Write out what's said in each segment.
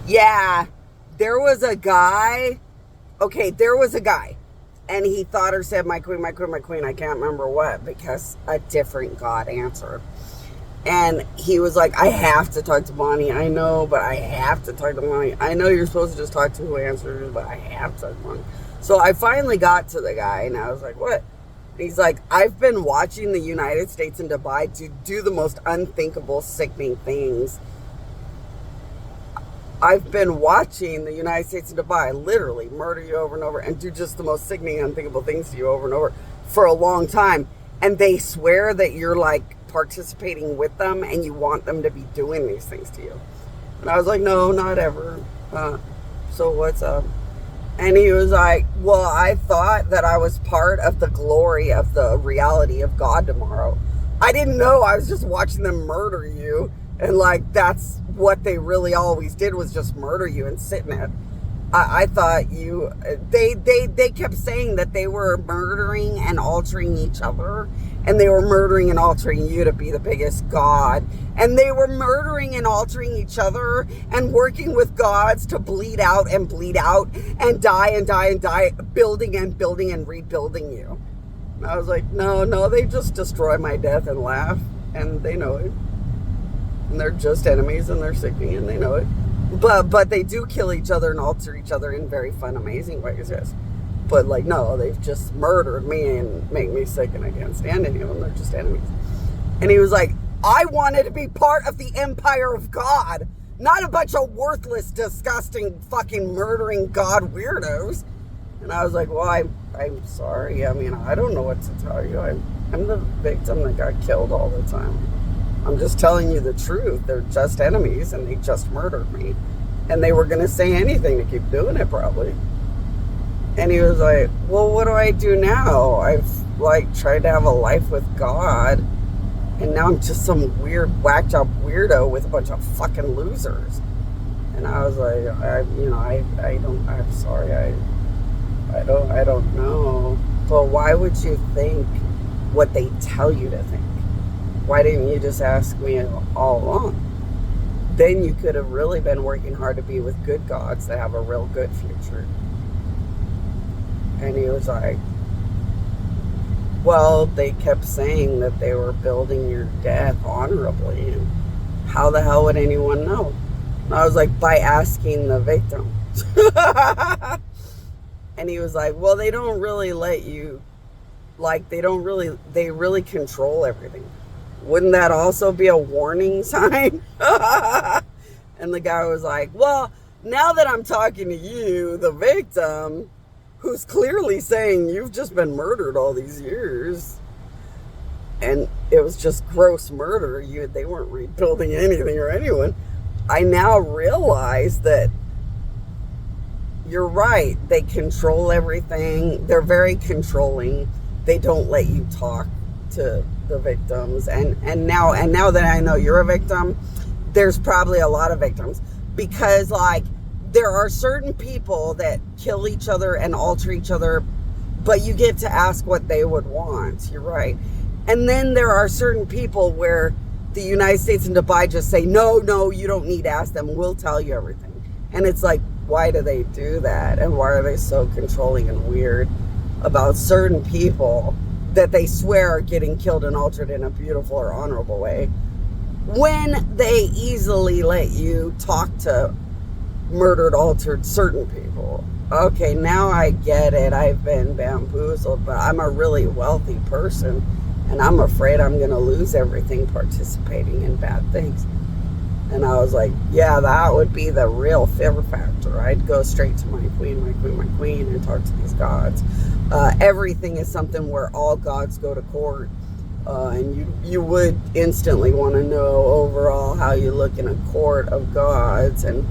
Yeah, there was a guy. Okay, there was a guy, and he thought or said, "My queen, my queen, my queen." I can't remember what because a different God answered. And he was like, I have to talk to Bonnie. I know, but I have to talk to Bonnie. I know you're supposed to just talk to who answers, but I have to talk to Bonnie. So I finally got to the guy, and I was like, what? And he's like, I've been watching the United States and Dubai do the most unthinkable, sickening things. I've been watching the United States and Dubai literally murder you over and over and do just the most sickening, unthinkable things to you over and over for a long time. And they swear that you're like participating with them and you want them to be doing these things to you. And I was like, no, not ever. So what's up? And he was like, well, I thought that I was part of the glory of the reality of God tomorrow. I didn't know I was just watching them murder you. And like, that's what they really always did was just murder you and sit in it. I thought they kept saying that they were murdering and altering each other, and they were murdering and altering you to be the biggest God, and they were murdering and altering each other and working with gods to bleed out and die and die and die, building and building and rebuilding you. And I was like, no, they just destroy my death and laugh, and they know it. And they're just enemies, and they're sickening, and they know it. But they do kill each other and alter each other in very fun, amazing ways, yes. But like, no, they've just murdered me and make me sick, and I can't stand any of them. They're just enemies. And he was like, I wanted to be part of the empire of God, not a bunch of worthless, disgusting, fucking murdering God weirdos. And I was like, well, I'm sorry. I mean, I don't know what to tell you. I'm the victim that got killed all the time. I'm just telling you the truth. They're just enemies, and they just murdered me. And they were going to say anything to keep doing it, probably. And he was like, well, what do I do now? I've, like, tried to have a life with God, and now I'm just some weird, whack-job weirdo with a bunch of fucking losers. And I was like, I'm sorry. I don't know. But why would you think what they tell you to think? Why didn't you just ask me all along? Then you could have really been working hard to be with good gods that have a real good future. And he was like, well, they kept saying that they were building your death honorably. And how the hell would anyone know? And I was like, by asking the victim. And he was like, well, they don't really let you, like, they really control everything. Wouldn't that also be a warning sign? And the guy was like, well, now that I'm talking to you, the victim, who's clearly saying you've just been murdered all these years, and it was just gross murder, they weren't rebuilding anything or anyone, I now realize that you're right. They control everything. They're very controlling. They don't let you talk to the victims, and now that I know you're a victim, there's probably a lot of victims, because like there are certain people that kill each other and alter each other, but you get to ask what they would want. You're right. And then there are certain people where the United States and Dubai just say, no, you don't need to ask them, we'll tell you everything. And it's like, why do they do that? And why are they so controlling and weird about certain people that they swear are getting killed and altered in a beautiful or honorable way, when they easily let you talk to murdered, altered certain people? Okay, now I get it. I've been bamboozled, but I'm a really wealthy person, and I'm afraid I'm going to lose everything participating in bad things. And I was like, yeah, that would be the real fear factor. I'd go straight to my queen, and talk to these gods. Everything is something where all gods go to court. And you would instantly want to know overall how you look in a court of gods, and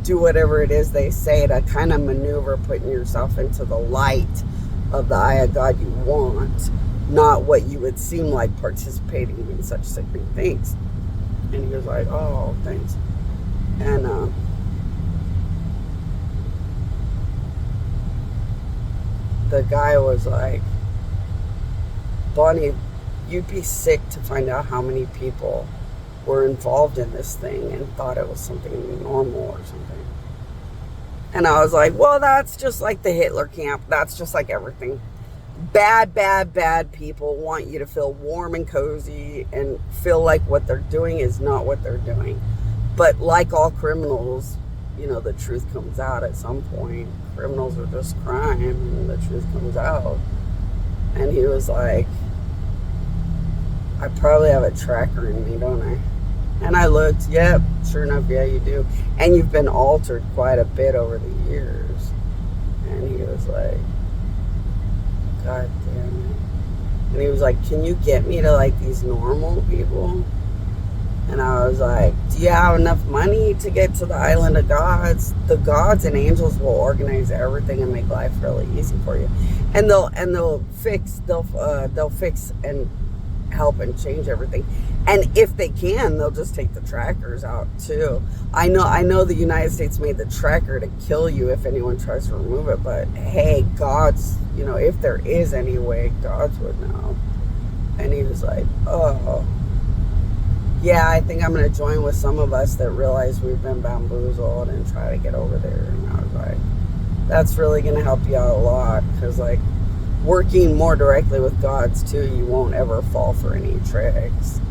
do whatever it is they say to kind of maneuver putting yourself into the light of the eye of God you want, not what you would seem like participating in such sickening things. And he was like, oh, thanks. And the guy was like, Bonnie, you'd be sick to find out how many people were involved in this thing and thought it was something normal or something. And I was like, well, that's just like the Hitler camp. That's just like everything. Bad, bad, bad people want you to feel warm and cozy and feel like what they're doing is not what they're doing. But like all criminals, you know, the truth comes out at some point. Criminals are just crime, and the truth comes out. And he was like, I probably have a tracker in me, don't I? And I looked, yep, sure enough, yeah, you do. And you've been altered quite a bit over the years. And he was like, God damn it. And he was like, can you get me to like these normal people? And I was like, do you have enough money to get to the island of gods? The gods and angels will organize everything and make life really easy for you. And they'll fix and help and change everything. And if they can, they'll just take the trackers out too. I know the United States made the tracker to kill you if anyone tries to remove it, but hey, gods, you know, if there is any way, gods would know. And he was like, oh, yeah, I think I'm going to join with some of us that realize we've been bamboozled and try to get over there. And I was like, that's really going to help you out a lot, because like working more directly with gods too, you won't ever fall for any tricks.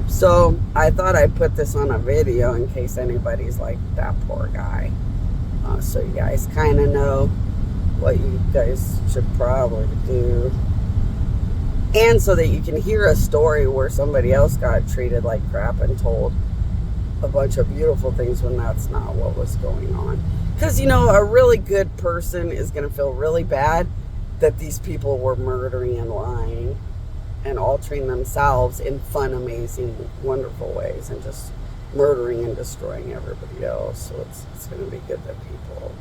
So I thought I'd put this on a video in case anybody's like, that poor guy. So you guys kind of know what you guys should probably do. And so that you can hear a story where somebody else got treated like crap and told a bunch of beautiful things when that's not what was going on. Because, you know, a really good person is going to feel really bad that these people were murdering and lying and altering themselves in fun, amazing, wonderful ways, and just murdering and destroying everybody else. So it's going to be good that people